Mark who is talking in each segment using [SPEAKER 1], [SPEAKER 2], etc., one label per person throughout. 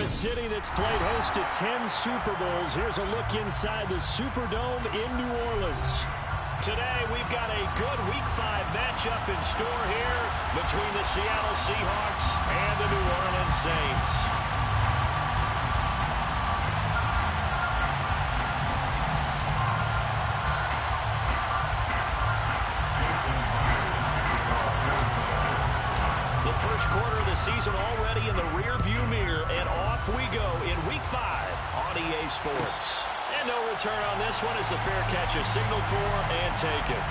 [SPEAKER 1] a city that's played host to 10 Super Bowls, here's a look inside the Superdome in New Orleans. Today, we've got a good Week 5 matchup in store here between the Seattle Seahawks and the New Orleans Saints. The first quarter of the season already in the rear-view mirror, and off we go in Week 5 on EA Sports. And no return on this one as the fair catch is signaled for and taken.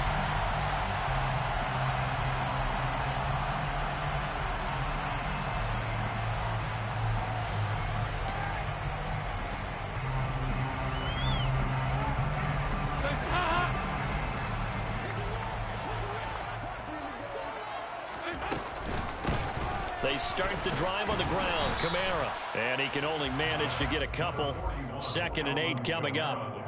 [SPEAKER 1] They start the drive on the ground. Kamara. And he can only manage to get a couple. 2nd and 8 coming up.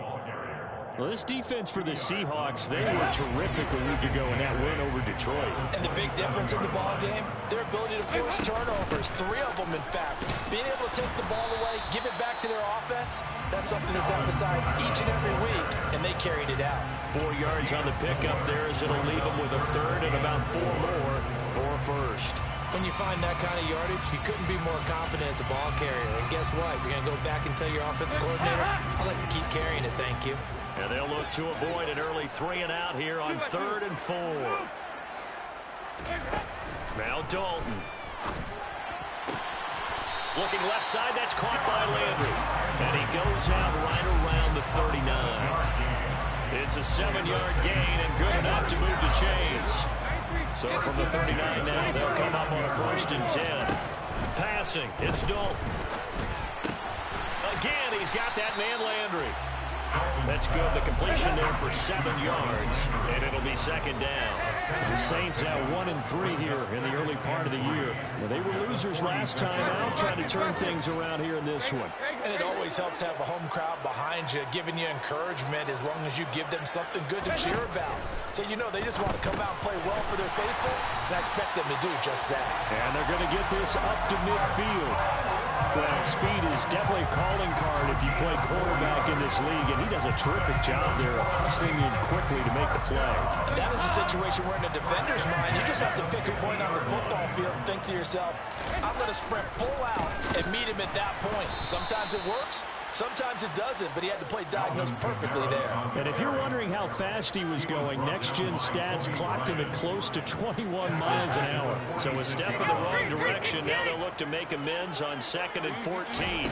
[SPEAKER 1] Well, this defense for the Seahawks, they were terrific a week ago in that win over Detroit.
[SPEAKER 2] And the big difference in the ball game, their ability to force turnovers. 3 of them, in fact. Being able to take the ball away, give it back to their offense, that's something that's emphasized each and every week, and they carried it out.
[SPEAKER 1] 4 yards on the pickup there as it'll leave them with a 3rd and about 4 more for a first.
[SPEAKER 2] When you find that kind of yardage, you couldn't be more confident as a ball carrier. And guess what? You're going to go back and tell your offensive coordinator, I like to keep carrying it, thank you.
[SPEAKER 1] And they'll look to avoid an early 3 and out here on 3rd and 4. Now Dalton. Looking left side, that's caught by Landry. And he goes out right around the 39. It's a 7-yard gain and good enough to move the chains. So from the 39 now, they'll come up on a 1st and 10. Passing, it's Dalton. Again, he's got that man Landry. That's good. The completion there for 7 yards, and it'll be 2nd down. The Saints at 1 and 3 here in the early part of the year. Well, they were losers last time out, trying to turn things around here in this one.
[SPEAKER 2] And it always helps to have a home crowd behind you, giving you encouragement as long as you give them something good to cheer about. So you know they just want to come out and play well for their faithful, and I expect them to do just that.
[SPEAKER 1] And they're going to get this up to midfield. Well, speed is definitely a calling card if you play quarterback in this league, and he does a terrific job there of hustling in quickly to make the play.
[SPEAKER 2] And that is a situation where in a defender's mind, you just have to pick a point on the football field and think to yourself, I'm going to sprint full out and meet him at that point. Sometimes it works. Sometimes it doesn't, but he had to play diagnosed perfectly there.
[SPEAKER 1] And if you're wondering how fast he was going, next-gen stats clocked him at close to 21 miles an hour. So a step in the wrong direction. Now they'll look to make amends on 2nd and 14.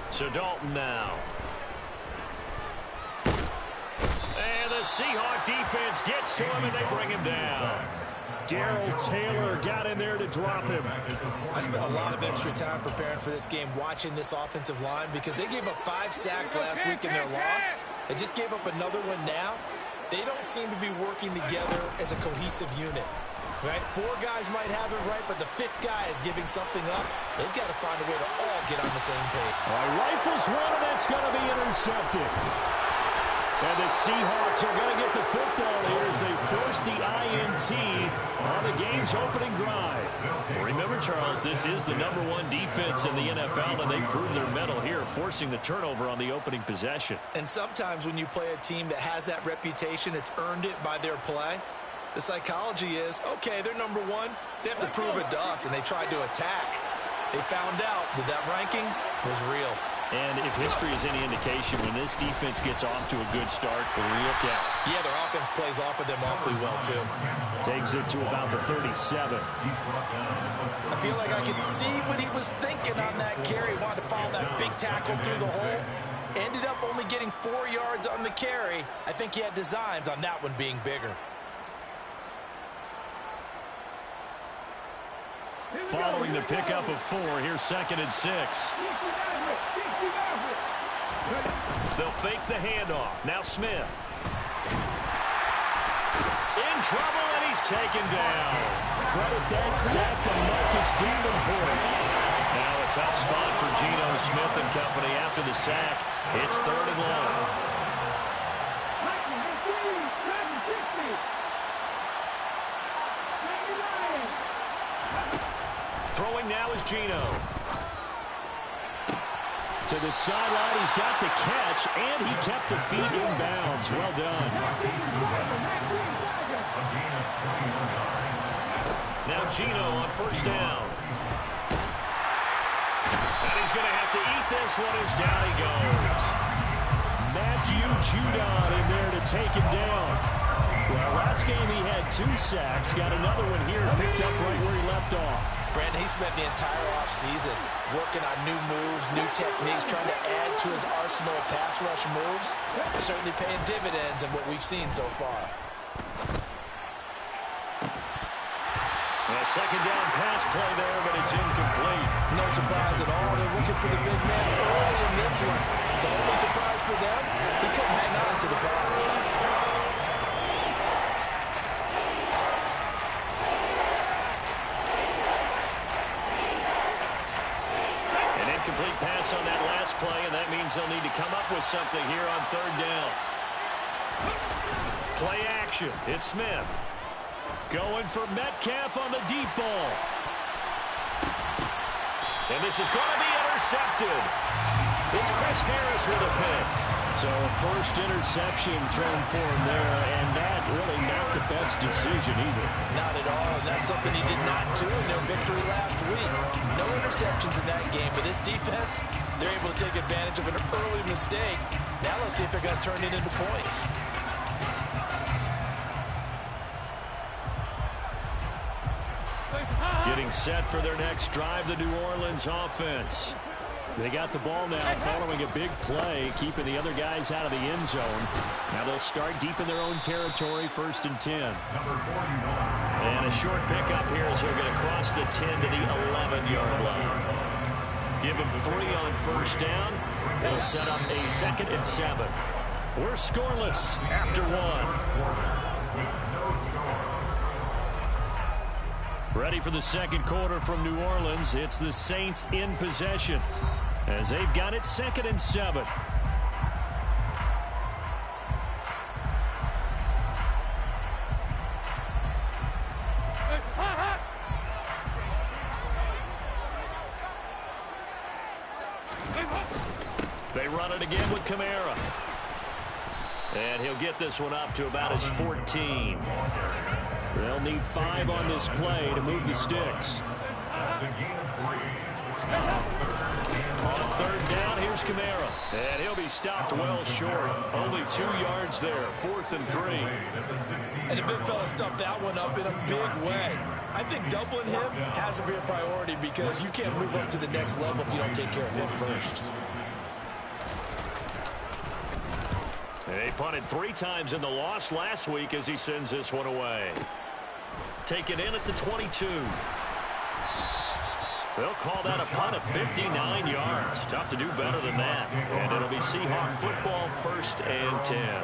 [SPEAKER 1] So Dalton now. And the Seahawk defense gets to him, and they bring him down. Darrell Taylor got in there to drop him.
[SPEAKER 2] I spent a lot of extra time preparing for this game, watching this offensive line, because they gave up 5 sacks last week in their loss. They just gave up another one now. They don't seem to be working together as a cohesive unit. Right? 4 guys might have it right, but the 5th guy is giving something up. They've got to find a way to all get on the same page.
[SPEAKER 1] All right, rifles one, and it's going to be intercepted. And the Seahawks are going to get the football here as they force the INT on the game's opening drive. Remember, Charles, this is the #1 defense in the NFL, and they prove their mettle here, forcing the turnover on the opening possession.
[SPEAKER 2] And sometimes when you play a team that has that reputation, it's earned it by their play. The psychology is, okay, they're #1. They have to prove it to us, and they tried to attack. They found out that that ranking was real.
[SPEAKER 1] And if history is any indication, when this defense gets off to a good start, look out.
[SPEAKER 2] Yeah, their offense plays off of them awfully well, too.
[SPEAKER 1] Takes it to about the 37.
[SPEAKER 2] I feel like I could see what he was thinking on that carry. Wanted to follow that big tackle through the hole. Ended up only getting 4 yards on the carry. I think he had designs on that one being bigger.
[SPEAKER 1] Following the pickup of 4, here's 2nd and 6. They'll fake the handoff. Now Smith. In trouble, and he's taken down. Credit that sack to Marcus Davenport. Now a tough spot for Geno Smith and company after the sack. It's 3rd and long. Throwing now is Geno. To the sideline, he's got the catch, and he kept the feet in bounds. Well done. Now Gino on first down. And he's going to have to eat this one as down he goes. Matthew Judon in there to take him down. Well, last game he had 2 sacks. Got another one here, picked up right where he left off.
[SPEAKER 2] Brandon, he spent the entire offseason working on new moves, new techniques, trying to add to his arsenal of pass rush moves. Certainly paying dividends in what we've seen so far.
[SPEAKER 1] A second down pass play there, but it's incomplete.
[SPEAKER 2] No surprise at all. They're looking for the big man early in this one. The only surprise for them, he couldn't hang on to the pass.
[SPEAKER 1] An incomplete pass on that last play, and that means they'll need to come up with something here on third down. Play action. It's Smith. Going for Metcalf on the deep ball. And this is going to be intercepted. It's Chris Harris with a pick. So first interception thrown for him there, and that really not the best decision either.
[SPEAKER 2] Not at all. That's something he did not do in their victory last week. No interceptions in that game, but this defense, they're able to take advantage of an early mistake. Now let's see if they're going to turn it into points.
[SPEAKER 1] Getting set for their next drive, the New Orleans offense. They got the ball now following a big play, keeping the other guys out of the end zone. Now they'll start deep in their own territory, 1st and 10. And a short pickup here as they're going to cross the 10 to the 11-yard line. Give them 3 on first down. They'll set up a 2nd and 7. We're scoreless after 1. Ready for the second quarter from New Orleans. It's the Saints in possession as they've got it 2nd and 7. They run it again with Kamara. And he'll get this one up to about his 14. They'll need 5 on this play to move the sticks. On third down, here's Kamara. And he'll be stopped well short. Only 2 yards there, 4th and 3.
[SPEAKER 2] And the big fella stuffed that one up in a big way. I think doubling him has to be a priority because you can't move up to the next level if you don't take care of him first.
[SPEAKER 1] They punted 3 times in the loss last week as he sends this one away. Taken in at the 22. They'll call that a punt of 59 yards. Tough to do better than that. And it'll be Seahawk football, 1st and 10.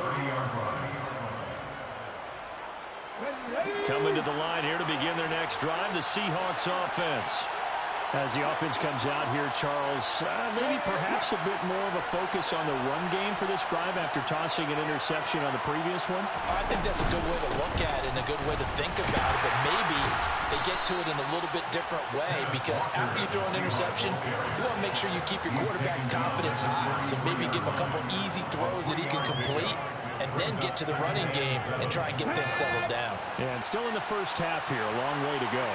[SPEAKER 1] Coming to the line here to begin their next drive, the Seahawks offense. As the offense comes out here, Charles, maybe perhaps a bit more of a focus on the run game for this drive after tossing an interception on the previous one?
[SPEAKER 2] I think that's a good way to look at it and a good way to think about it, but maybe they get to it in a little bit different way because after you throw an interception, you want to make sure you keep your quarterback's confidence high. So maybe give him a couple easy throws that he can complete and then get to the running game and try and get things settled down.
[SPEAKER 1] Yeah, and still in the first half here, a long way to go.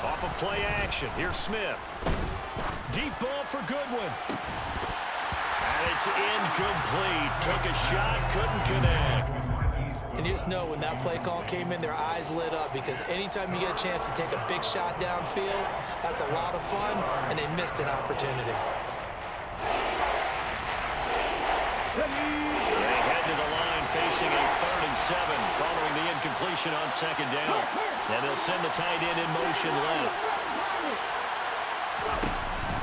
[SPEAKER 1] Off of play action, here's Smith. Deep ball for Goodwin. And it's incomplete. Took a shot, couldn't connect.
[SPEAKER 2] And you just know when that play call came in, their eyes lit up because anytime you get a chance to take a big shot downfield, that's a lot of fun, and they missed an opportunity.
[SPEAKER 1] They head to the line facing a 3rd and 7 following the incompletion on 2nd down. And they'll send the tight end in motion left.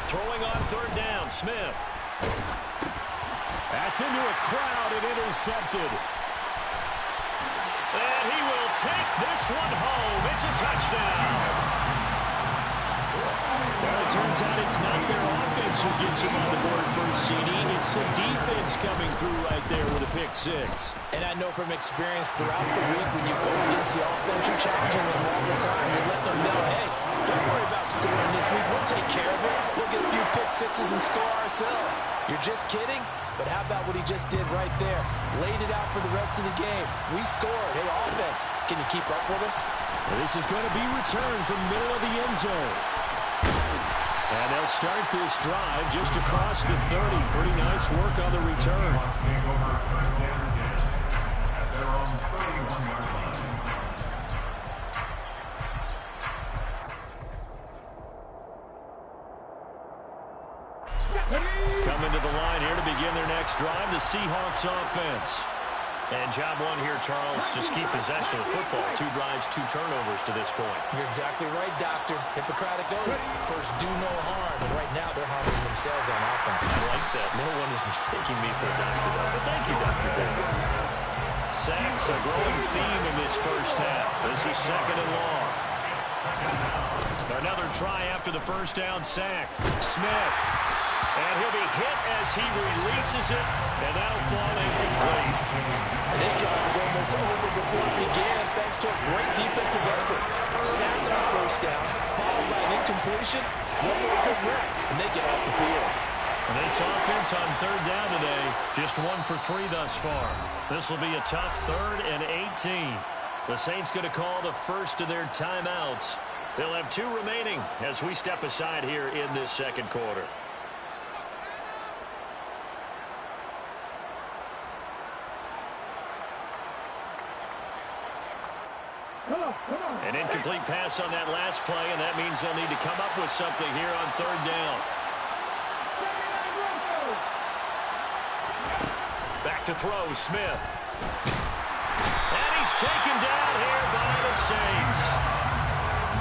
[SPEAKER 1] Throwing on 3rd down, Smith. That's into a crowd and intercepted. And he will take this one home. It's a touchdown. Well, it turns out it's not their offense who gets them on the board first, CD. It's the defense coming through right there with a pick six.
[SPEAKER 2] And I know from experience throughout the week when you go against the offense, you're challenging them all the time. You let them know, hey, don't worry about scoring this week. We'll take care of it. We'll get a few pick sixes and score ourselves. You're just kidding? But how about what he just did right there? Laid it out for the rest of the game. We scored. Hey, offense, can you keep up with us?
[SPEAKER 1] Well, this is going to be returned from middle of the end zone. And they'll start this drive just across the 30. Pretty nice work on the return. Coming to the line here to begin their next drive, the Seahawks offense. And job one here, Charles, just keep possession of the football. 2 drives, 2 turnovers to this point.
[SPEAKER 2] You're exactly right, Doctor. Hippocratic oath. First, do no harm. And right now, they're harming themselves on offense.
[SPEAKER 1] I like that. No one is mistaking me for a doctor, though. But thank you, Dr. Davis. Sacks, a growing theme in this first half. This is second and long. Another try after the first down sack. Smith. And he'll be hit as he releases it, and that'll fall incomplete.
[SPEAKER 2] And this drive is almost over before it began, thanks to a great defensive effort. Sacked on first down, followed by an incompletion. One more good rep, and they get off the field.
[SPEAKER 1] And this offense on third down today, just 1 for 3 thus far. This will be a tough 3rd and 18. The Saints going to call the first of their timeouts. They'll have 2 remaining as we step aside here in this second quarter. An incomplete pass on that last play, and that means they'll need to come up with something here on third down. Back to throw, Smith. And he's taken down here by the Saints.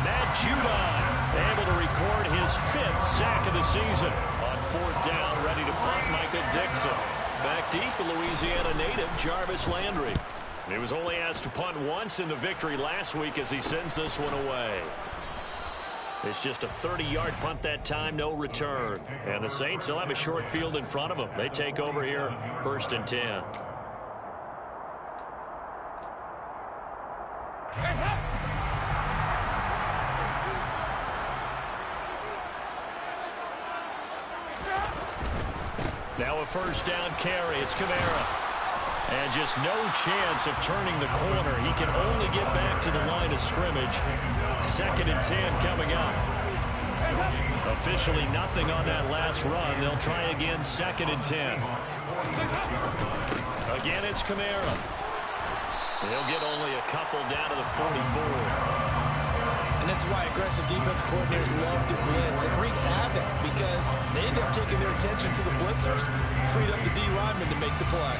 [SPEAKER 1] Matt Judon able to record his 5th sack of the season. On 4th down, ready to punt, Micah Dixon. Back deep, the Louisiana native, Jarvis Landry. He was only asked to punt once in the victory last week as he sends this one away. It's just a 30-yard punt that time, no return. And the Saints will have a short field in front of them. They take over here, 1st and 10. Now a first down carry. It's Kamara. And just no chance of turning the corner. He can only get back to the line of scrimmage. 2nd and 10 coming up. Officially nothing on that last run. They'll try again, 2nd and 10. Again, it's Kamara. He'll get only a couple down to the 44.
[SPEAKER 2] And this is why aggressive defensive coordinators love to blitz. It wreaks havoc because they end up taking their attention to the blitzers, freed up the D lineman to make the play.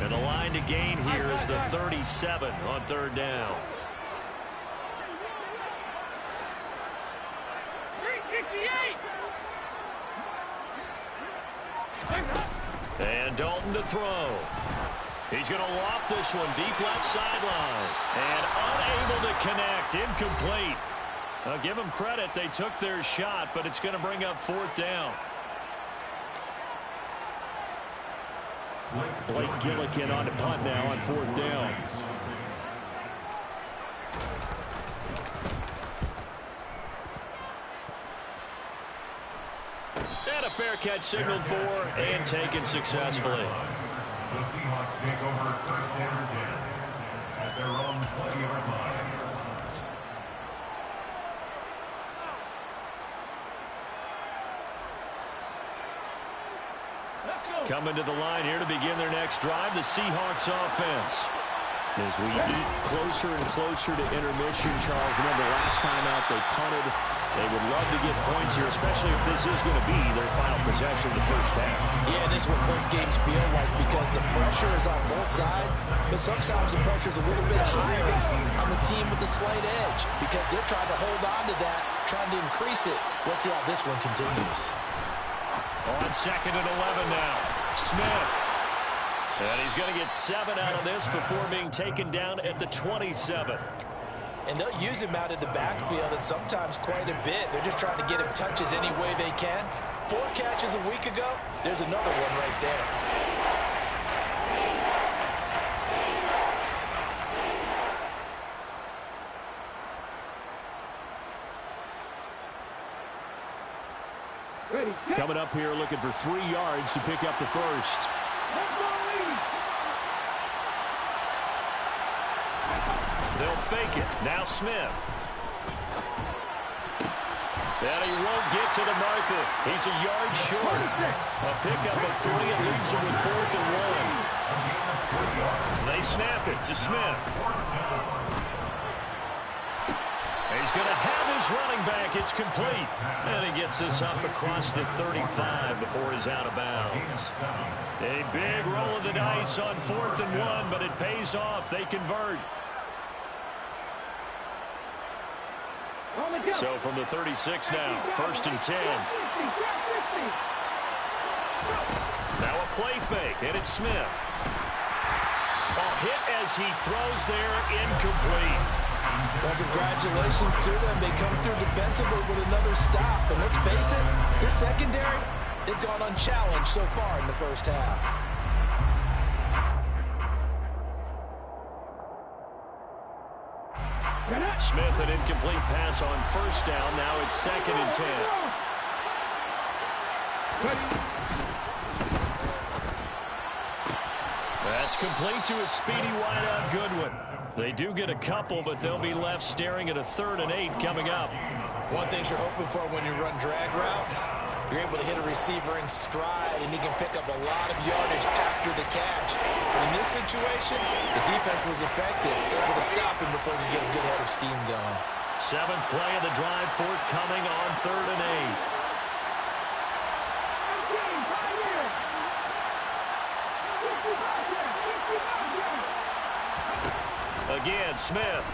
[SPEAKER 1] And the line to gain here is the 37 on third down. And Dalton to throw. He's going to loft this one deep left sideline. And unable to connect. Incomplete. Now give them credit. They took their shot, but it's going to bring up 4th down. Blake Gillikin on to punt now on 4th down. And a fair catch signaled for and taken successfully.
[SPEAKER 3] The Seahawks take over 1st and 10 at their own 20-yard line.
[SPEAKER 1] Coming to the line here to begin their next drive, the Seahawks offense. As we eat closer and closer to intermission, Charles, remember last time out they punted. They would love to get points here, especially if this is going to be their final possession of the first half.
[SPEAKER 2] Yeah, and this is what close games feel like because the pressure is on both sides, but sometimes the pressure is a little bit higher on the team with the slight edge because they're trying to hold on to that, trying to increase it. Let's see how this one continues.
[SPEAKER 1] On 2nd and 11 now. Smith. And he's going to get 7 out of this before being taken down at the 27.
[SPEAKER 2] And they'll use him out in the backfield, and sometimes quite a bit. They're just trying to get him touches any way they can. 4 catches a week ago. There's another one right there.
[SPEAKER 1] Coming up here looking for 3 yards to pick up the first. They'll fake it. Now Smith. And he won't get to the marker. He's a yard short. A pickup of 3 and leaves him with 4th and 1. They snap it to Smith. He's going to have his running back. It's complete. And he gets this up across the 35 before he's out of bounds. A big roll of the dice on 4th and 1, but it pays off. They convert. So from the 36 now, 1st and 10. Now a play fake, and it's Smith. A hit as he throws there, incomplete.
[SPEAKER 2] Well, congratulations to them. They come through defensively with another stop. And let's face it, this secondary, they've gone unchallenged so far in the first half.
[SPEAKER 1] Smith, an incomplete pass on 1st down. Now it's 2nd and 10. That's complete to a speedy wideout Goodwin. They do get a couple, but they'll be left staring at a 3rd and 8 coming up.
[SPEAKER 2] One thing you're hoping for when you run drag routes, you're able to hit a receiver in stride, and he can pick up a lot of yardage after the catch. But in this situation, the defense was effective, able to stop him before he get a good head of steam going.
[SPEAKER 1] 7th play of the drive, forthcoming on 3rd and 8. Again, Smith.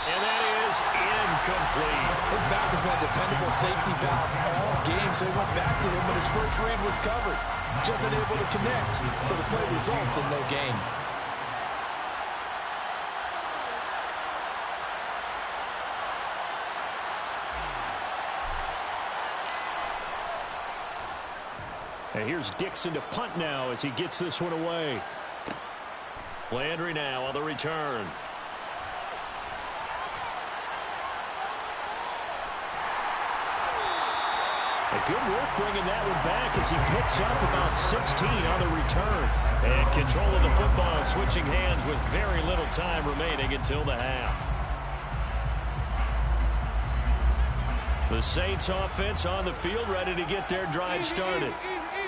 [SPEAKER 1] And that is incomplete.
[SPEAKER 2] His back has been a dependable safety valve all game, so he went back to him when his first read was covered. Just unable to connect, so the play results in no gain.
[SPEAKER 1] And here's Dixon to punt now as he gets this one away. Landry now on the return. Good work bringing that one back as he picks up about 16 on the return. And control of the football, switching hands with very little time remaining until the half. The Saints offense on the field, ready to get their drive started.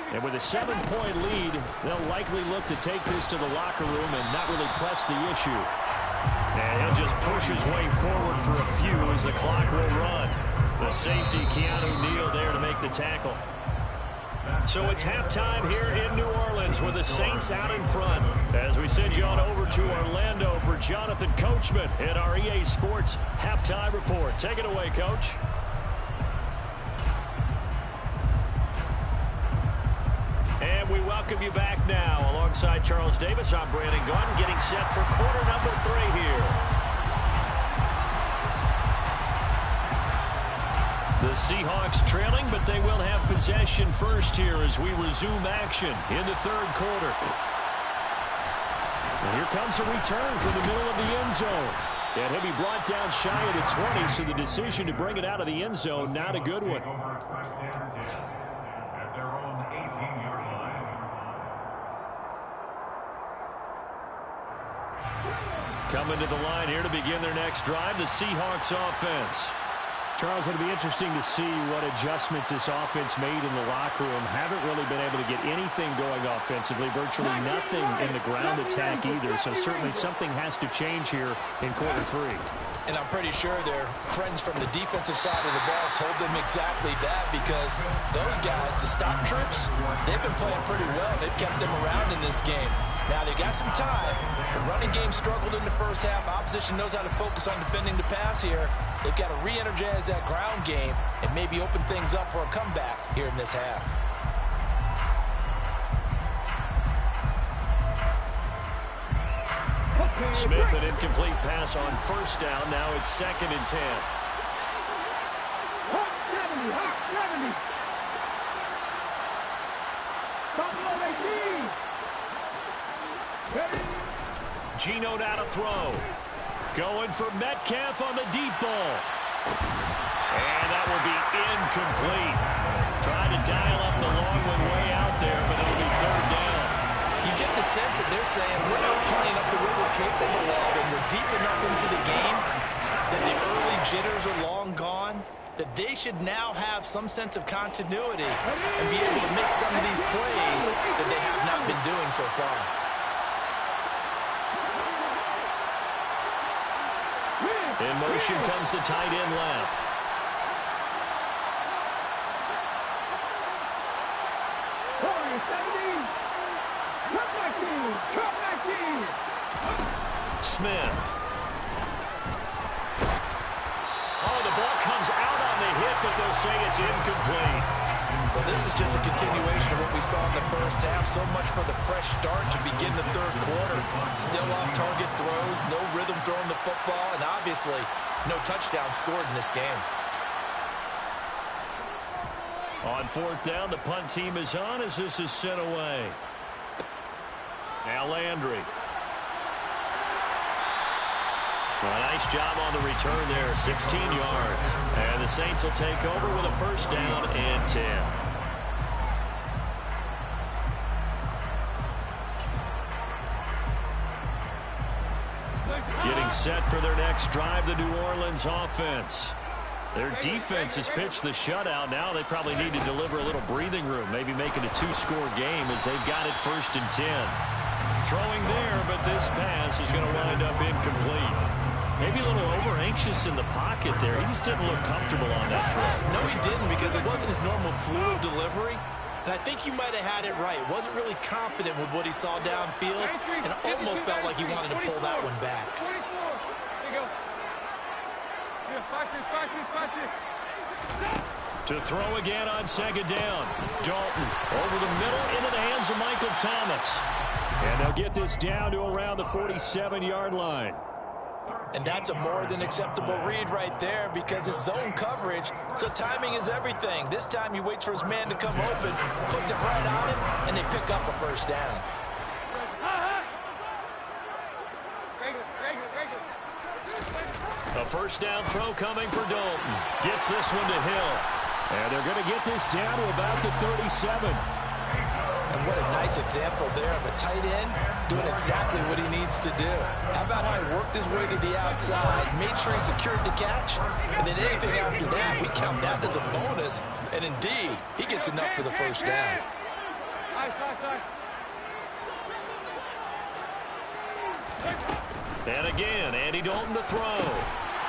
[SPEAKER 1] And with a 7-point lead, they'll likely look to take this to the locker room and not really press the issue. And he'll just push his way forward for a few as the clock will run. The safety, Keanu Neal, there to make the tackle. So it's halftime here in New Orleans with the Saints out in front. As we send you on over to Orlando for Jonathan Coachman in our EA Sports Halftime Report. Take it away, Coach. And we welcome you back now. Alongside Charles Davis, I'm Brandon Gaudin, getting set for quarter number 3 here. The Seahawks trailing, but they will have possession first here as we resume action in the 3rd quarter. And here comes a return from the middle of the end zone. And he'll be brought down shy of the 20, so the decision to bring it out of the end zone, not a good one.
[SPEAKER 3] At their own 18-yard line.
[SPEAKER 1] Coming to the line here to begin their next drive, the Seahawks offense. Charles, it'll be interesting to see what adjustments this offense made in the locker room. Haven't really been able to get anything going offensively, virtually nothing in the ground attack either. So certainly something has to change here in quarter 3.
[SPEAKER 2] And I'm pretty sure their friends from the defensive side of the ball told them exactly that, because those guys, the stop troops, they've been playing pretty well. They've kept them around in this game. Now, they got some time. The running game struggled in the first half. Opposition knows how to focus on defending the pass here. They've got to re-energize that ground game and maybe open things up for a comeback here in this half.
[SPEAKER 1] Smith, an incomplete pass on first down. Now it's 2nd and 10. Geno now to throw. Going for Metcalf on the deep ball. And that will be incomplete. Trying to dial up the long one way out there, but it'll be 3rd down.
[SPEAKER 2] You get the sense that they're saying we're not playing up to what we're capable of, and we're deep enough into the game that the early jitters are long gone, that they should now have some sense of continuity and be able to make some of these plays that they have not been doing so far.
[SPEAKER 1] In motion comes the tight end left. Smith. Oh, the ball comes out on the hit, but they'll say it's incomplete.
[SPEAKER 2] Well, this is just a continuation of what we saw in the first half. So much for the fresh start to begin the 3rd quarter. Still off-target throws, no rhythm throwing the football, and obviously no touchdown scored in this game.
[SPEAKER 1] On 4th down, the punt team is on as this is sent away. Now Landry. Well, a nice job on the return there, 16 yards. And the Saints will take over with a 1st down and 10. Getting set for their next drive, the New Orleans offense. Their defense has pitched the shutout. Now they probably need to deliver a little breathing room, maybe make it a 2-score game as they've got it 1st and 10. Throwing there, but this pass is going to wind up incomplete. Maybe a little over-anxious in the pocket there. He just didn't look comfortable on that throw.
[SPEAKER 2] No, he didn't, because it wasn't his normal fluid delivery. And I think you might have had it right. Wasn't really confident with what he saw downfield and almost felt like he wanted to pull that one back.
[SPEAKER 1] To throw again on 2nd down. Dalton over the middle into the hands of Michael Thomas. And they'll get this down to around the 47-yard line.
[SPEAKER 2] And that's a more than acceptable read right there because it's zone coverage, so timing is everything. This time he waits for his man to come open, puts it right on him, and they pick up a 1st down.
[SPEAKER 1] A 1st down throw coming for Dalton. Gets this one to Hill. And they're going to get this down to about the 37.
[SPEAKER 2] And what a nice example there of a tight end doing exactly what he needs to do. How about how he worked his way to the outside, made sure he secured the catch, and then anything after that, we count that as a bonus. And indeed, he gets enough for the 1st down.
[SPEAKER 1] And again, Andy Dalton to throw.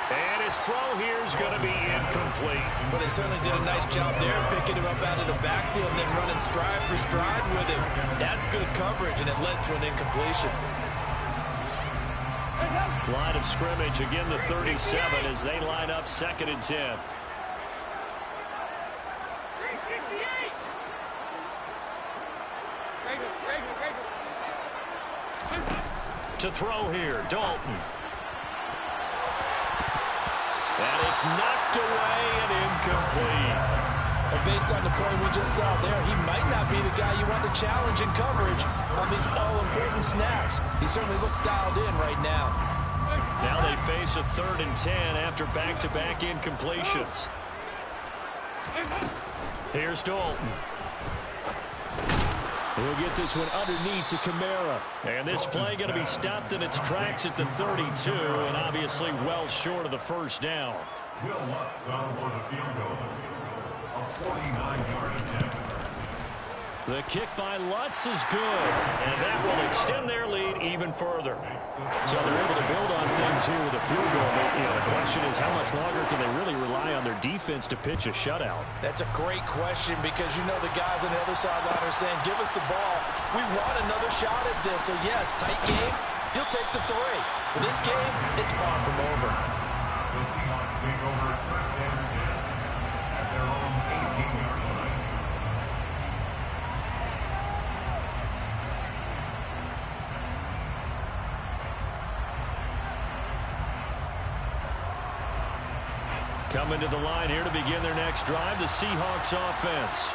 [SPEAKER 1] And his throw here is going to be incomplete.
[SPEAKER 2] But they certainly did a nice job there, picking him up out of the backfield and then running stride for stride with him. That's good coverage, and it led to an incompletion.
[SPEAKER 1] Line of scrimmage, again the 37 as they line up 2nd and 10. To throw here, Dalton. And it's knocked away and incomplete.
[SPEAKER 2] And based on the play we just saw there, he might not be the guy you want to challenge in coverage on these all-important snaps. He certainly looks dialed in right now.
[SPEAKER 1] Now they face a 3rd and 10 after back-to-back incompletions. Here's Dalton. He'll get this one underneath to Kamara. And this play going to be stopped in its tracks at the 32, and obviously well short of the 1st down.
[SPEAKER 3] Will Lutz on for the field goal. A 49-yard attempt.
[SPEAKER 1] The kick by Lutz is good, and that will extend their lead even further. So they're able to build on things here with a field goal. But, the question is, how much longer can they really rely on their defense to pitch a shutout?
[SPEAKER 2] That's a great question because the guys on the other sideline are saying, give us the ball. We want another shot at this. So, yes, tight game. He'll take the 3. For this game, it's far from over.
[SPEAKER 3] The Seahawks take over first and 10 at their own 18-yard line.
[SPEAKER 1] Coming to the line here to begin their next drive, the Seahawks offense.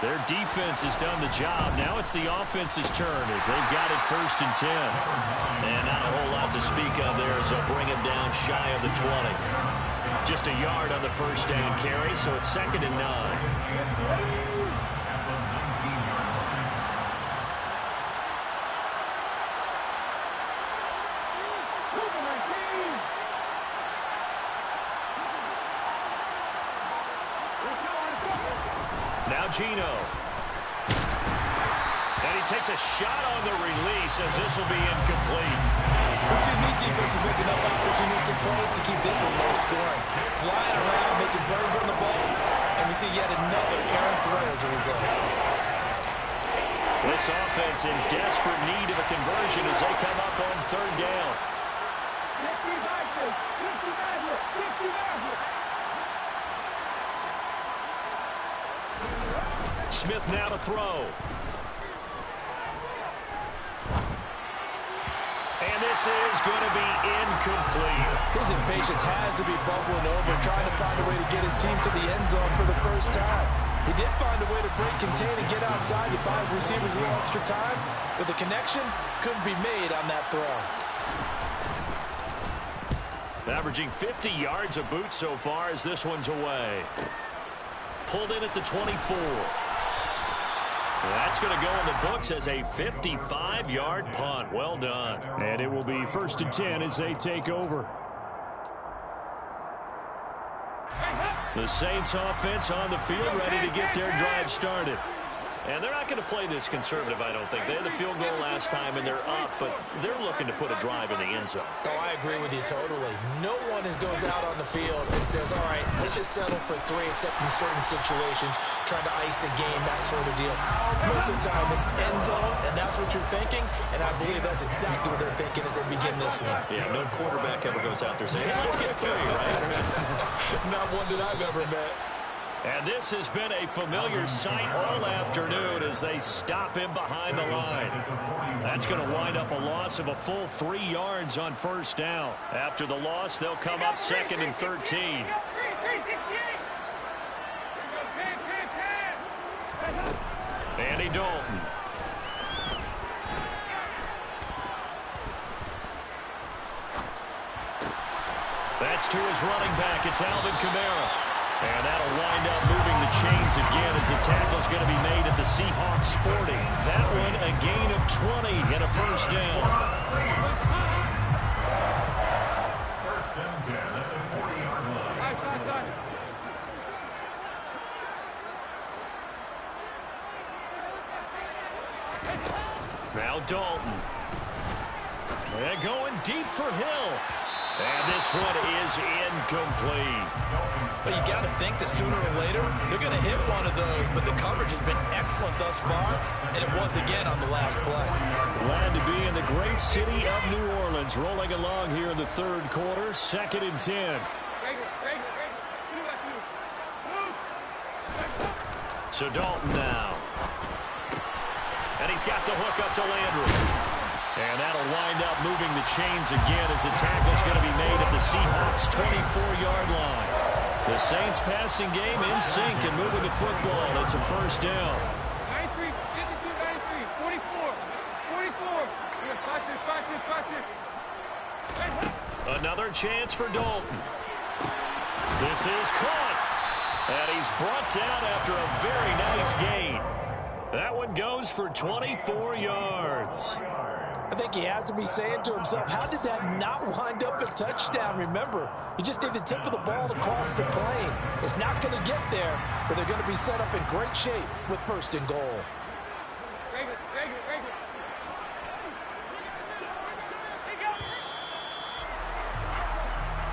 [SPEAKER 1] Their defense has done the job. Now it's the offense's turn as they've got it first and 10. And not a whole lot to speak of there as they'll bring him down shy of the 20. Just a yard on the first down carry, so it's 2nd and 9. Now Geno. And he takes a shot on the release as this will be incomplete.
[SPEAKER 2] We've seen these defenses make enough opportunistic plays to keep this one low scoring. Flying around, making plays on the ball, and we see yet another errant throw as a result.
[SPEAKER 1] This offense in desperate need of a conversion as they come up on 3rd down. Smith now to throw. And this is going to be incomplete.
[SPEAKER 2] His impatience has to be bubbling over, trying to find a way to get his team to the end zone for the first time. He did find a way to break, contain, and get outside to buy his receivers a little extra time, but the connection couldn't be made on that throw.
[SPEAKER 1] Averaging 50 yards a boot so far as this one's away. Pulled in at the 24. That's going to go in the books as a 55-yard punt. Well done. And it will be 1st and 10 as they take over. The Saints offense on the field ready to get their drive started. And they're not going to play this conservative, I don't think. They had the field goal last time, and they're up, but they're looking to put a drive in the end zone.
[SPEAKER 2] Oh, I agree with you totally. No one goes out on the field and says, all right, let's just settle for 3, except in certain situations, trying to ice a game, that sort of deal. Most of the time, it's end zone, and that's what you're thinking, and I believe that's exactly what they're thinking as they begin this one.
[SPEAKER 1] Yeah, no quarterback ever goes out there saying, hey, let's get 3, right?
[SPEAKER 2] Not one that I've ever met.
[SPEAKER 1] And this has been a familiar sight all afternoon as they stop him behind the line. That's going to wind up a loss of a full 3 yards on 1st down. After the loss, they'll come up 2nd and 13. Andy Dalton. That's to his running back. It's Alvin Kamara. And that'll wind up moving the chains again as the tackle's going to be made at the Seahawks 40. That one a gain of 20 and a 1st down.
[SPEAKER 3] 1st and 10 at the 40-yard line.
[SPEAKER 1] Now Dalton. They're going deep for Hill. And this one is incomplete.
[SPEAKER 2] But you got to think that sooner or later, they're going to hit one of those. But the coverage has been excellent thus far, and it was again on the last play.
[SPEAKER 1] Glad to be in the great city of New Orleans, rolling along here in the 3rd quarter, 2nd and 10. So Dalton now. And he's got the hook up to Landry. And that'll wind up moving the chains again as the tackle's going to be made at the Seahawks' 24-yard line. The Saints passing game in sync and moving the football. It's a 1st down.
[SPEAKER 4] 93, 52, 93, 44.
[SPEAKER 1] Another chance for Dalton. This is caught. And he's brought down after a very nice gain. That one goes for 24 yards.
[SPEAKER 2] I think he has to be saying to himself, how did that not wind up a touchdown? Remember, he just need the tip of the ball across the plane. It's not going to get there, but they're going to be set up in great shape with 1st and goal.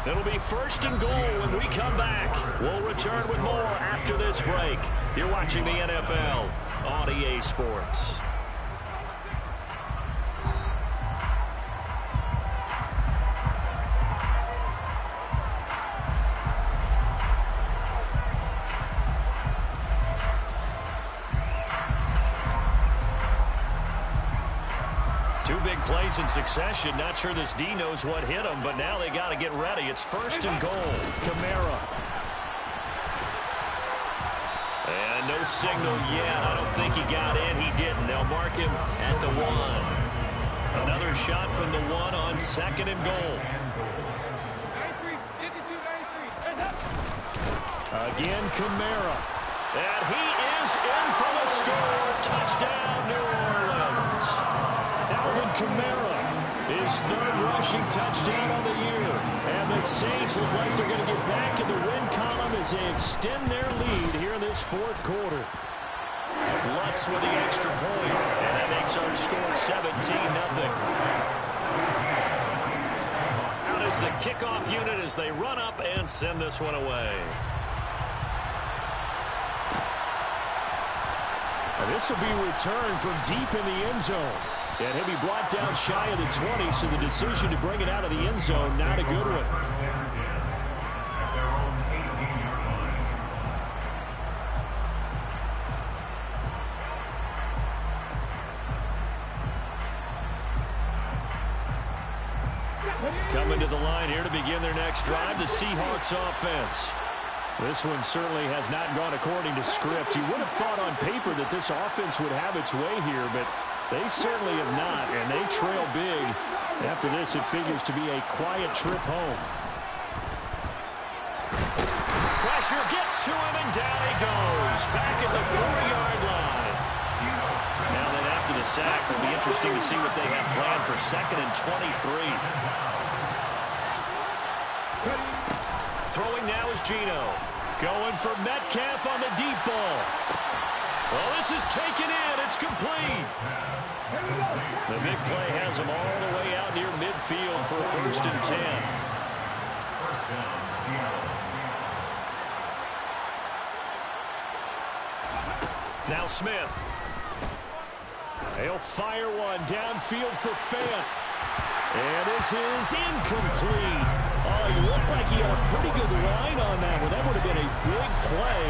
[SPEAKER 1] It'll be 1st and goal when we come back. We'll return with more after this break. You're watching the NFL on EA Sports. Two big plays in succession. Not sure this D knows what hit him, but now they got to get ready. It's 1st and goal. Kamara. And no signal yet. I don't think he got in. He didn't. They'll mark him at the 1. Another shot from the 1 on 2nd and goal.
[SPEAKER 4] 93, 52, 93.
[SPEAKER 1] Again, Kamara. And he is in for the score. Touchdown, New Orleans. Alvin Kamara, his 3rd rushing touchdown of the year. And the Saints look like they're going to get back in the win column as they extend their lead here in this 4th quarter. Lutz with the extra point, and that makes our score 17-0. Out is the kickoff unit as they run up and send this one away. And this will be returned from deep in the end zone. And he'll be brought down shy of the 20, so the decision to bring it out of the end zone, not a good one. Coming to the line here to begin their next drive, the Seahawks offense. This one certainly has not gone according to script. You would have thought on paper that this offense would have its way here, but they certainly have not, and they trail big. After this, it figures to be a quiet trip home. Pressure gets to him, and down he goes. Back at the 40-yard line. Now then, after the sack, it'll be interesting to see what they have planned for 2nd and 23. Throwing now is Geno. Going for Metcalf on the deep ball. Well, this is taken in. It's complete. The big play has him all the way out near midfield for a 1st and 10. Now Smith. He'll fire one downfield for Fant. And this is incomplete. Oh, he looked like he had a pretty good line on that one. That would have been a big play,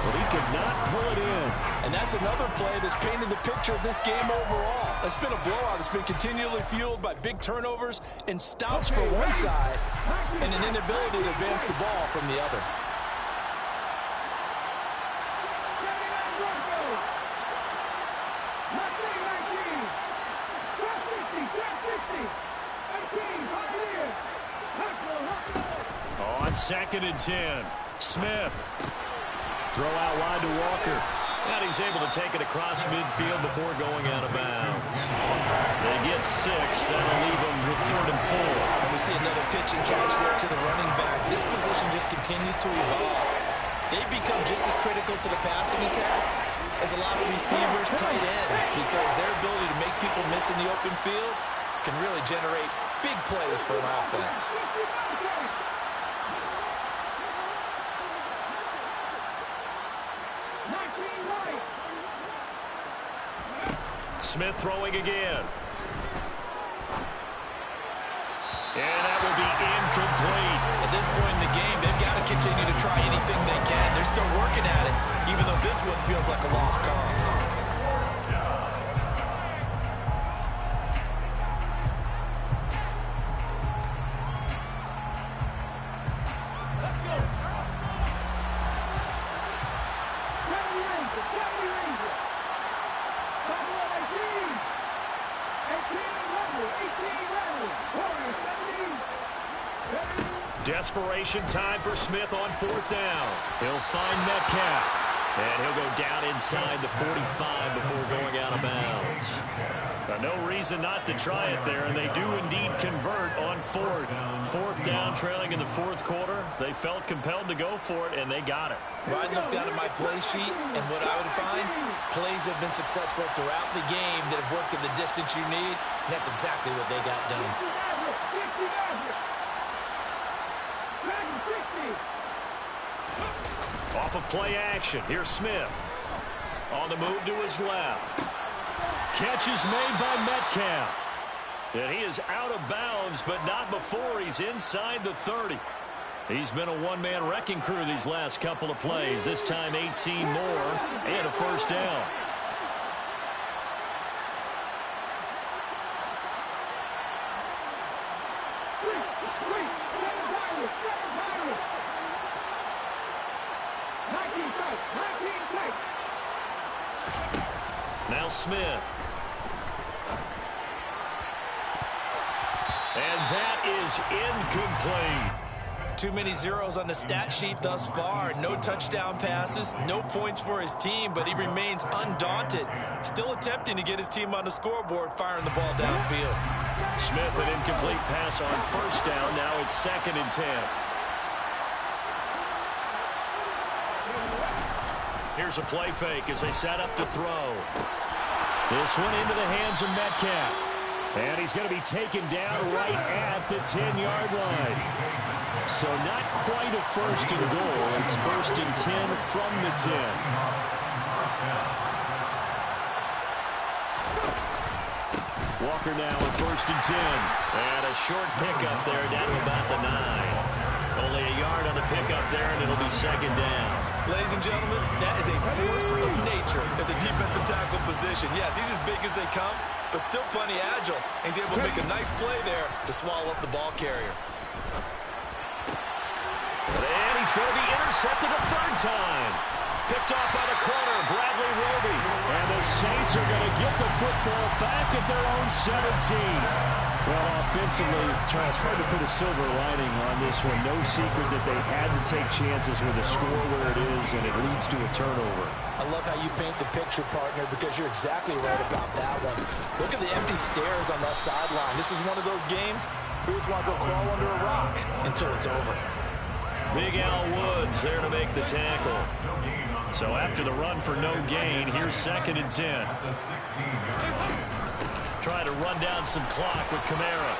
[SPEAKER 1] but he could not pull it in.
[SPEAKER 2] And that's another play that's painted the picture of this game overall. It's been a blowout. It's been continually fueled by big turnovers and stops for one side and an inability to advance the ball from the other.
[SPEAKER 1] On 2nd and 10, Smith. Throw out wide to Walker. And he's able to take it across midfield before going out of bounds. They get 6. That'll leave them with 3rd and 4.
[SPEAKER 2] And we see another pitch and catch there to the running back. This position just continues to evolve. They've become just as critical to the passing attack as a lot of receivers, tight ends, because their ability to make people miss in the open field can really generate big plays for an offense.
[SPEAKER 1] Smith throwing again. And that will be incomplete.
[SPEAKER 2] At this point in the game, they've got to continue to try anything they can. They're still working at it, even though this one feels like a lost cause.
[SPEAKER 1] Desperation time for Smith on 4th down. He'll find Metcalf. And he'll go down inside the 45 before going out of bounds. No reason not to try it there, and they do indeed convert on 4th. 4th down, trailing in the 4th quarter. They felt compelled to go for it, and they got it.
[SPEAKER 2] Well, I looked down at my play sheet, and what I would find, plays have been successful throughout the game that have worked in the distance you need, and that's exactly what they got done.
[SPEAKER 1] Off of play action, here's Smith. On the move to his left. Catch is made by Metcalf. And he is out of bounds, but not before he's inside the 30. He's been a one-man wrecking crew these last couple of plays. This time 18 more and a first down. Now Smith. And that is incomplete.
[SPEAKER 2] Too many zeros on the stat sheet thus far. No touchdown passes, no points for his team, but he remains undaunted. Still attempting to get his team on the scoreboard, firing the ball downfield.
[SPEAKER 1] Smith, an incomplete pass on first down. Now it's 2nd and 10. Here's a play fake as they set up to throw. This one into the hands of Metcalf. And he's going to be taken down right at the 10-yard line. So not quite a first and goal. It's 1st and 10 from the 10. Walker now at 1st and 10. And a short pickup there down to about the 9. Only a yard on the pickup there, and it'll be 2nd down.
[SPEAKER 2] Ladies and gentlemen, that is a force of nature at the defensive tackle position. Yes, he's as big as they come, but still plenty agile. He's able to make a nice play there to swallow up the ball carrier.
[SPEAKER 1] And he's going to be intercepted a 3rd time. Picked off by the corner, Bradley Roby. And the Saints are going to get the football back at their own 17. Well, offensively, Charles, hard to put a silver lining on this one. No secret that they had to take chances with the score where it is, and it leads to a turnover.
[SPEAKER 2] I love how you paint the picture, partner, because you're exactly right about that one. Look at the empty stares on that sideline. This is one of those games where you just want to go crawl under a rock until it's over.
[SPEAKER 1] Big Al Woods there to make the tackle. So after the run for no gain, here's 2nd and 10. Trying to run down some clock with Kamara.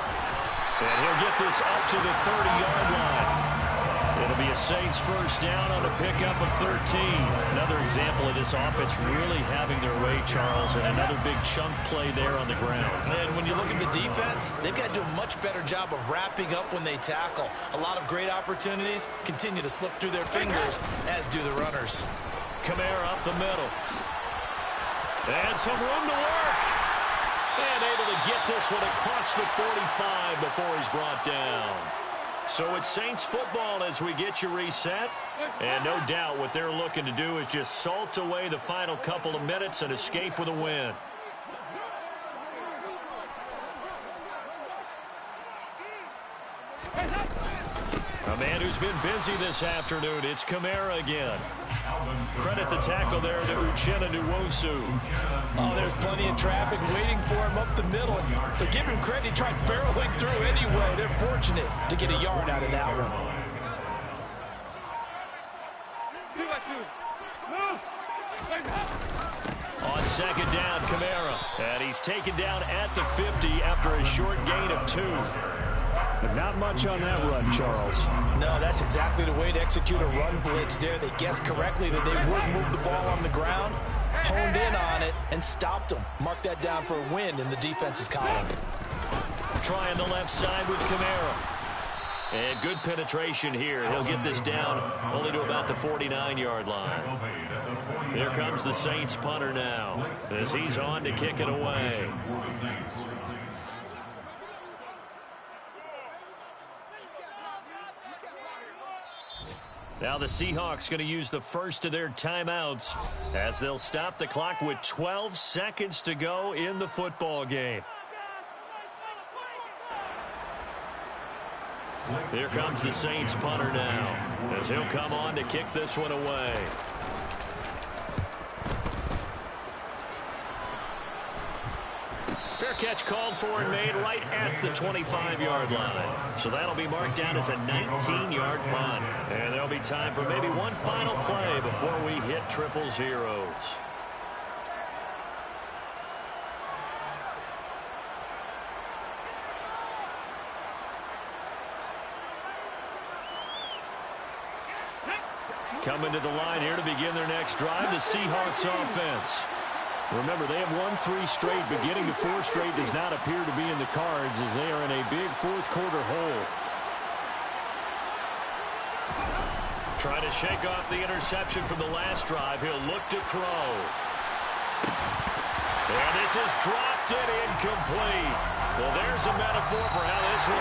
[SPEAKER 1] And he'll get this up to the 30-yard line. It'll be a Saints first down on a pickup of 13. Another example of this offense really having their way, Charles, and another big chunk play there on the ground.
[SPEAKER 2] And when you look at the defense, they've got to do a much better job of wrapping up when they tackle. A lot of great opportunities continue to slip through their fingers, as do the runners.
[SPEAKER 1] Kamara up the middle. And some room to work. And able to get this one across the 45 before he's brought down. So it's Saints football as we get you reset. And no doubt what they're looking to do is just salt away the final couple of minutes and escape with a win. A man who's been busy this afternoon, it's Kamara again. Credit the tackle there to Uchenna Nwosu.
[SPEAKER 2] Oh, there's plenty of traffic waiting for him up the middle. But give him credit, he tried barreling through anyway. They're fortunate to get a yard out of that one.
[SPEAKER 4] 2-2.
[SPEAKER 1] On 2nd down, Kamara. And he's taken down at the 50 after a short gain of 2. But not much on that run, Charles.
[SPEAKER 2] No, that's exactly the way to execute a run blitz there. They guessed correctly that they would move the ball on the ground, honed in on it, and stopped them. Mark that down for a win in the defense's column.
[SPEAKER 1] Trying the left side with Kamara. And good penetration here. He'll get this down only to about the 49-yard line. Here comes the Saints punter now as he's on to kick it away. Now the Seahawks going to use the first of their timeouts as they'll stop the clock with 12 seconds to go in the football game. Here comes the Saints punter now as he'll come on to kick this one away. Fair catch called for and made right at the 25-yard line. So that'll be marked down as a 19-yard punt. And there'll be time for maybe one final play before we hit triple zeros. Coming to the line here to begin their next drive, the Seahawks offense. Remember, they have won 3 straight, but getting to 4 straight does not appear to be in the cards as they are in a big fourth-quarter hole. Trying to shake off the interception from the last drive. He'll look to throw. And this is dropped and incomplete. Well, there's a metaphor for how this one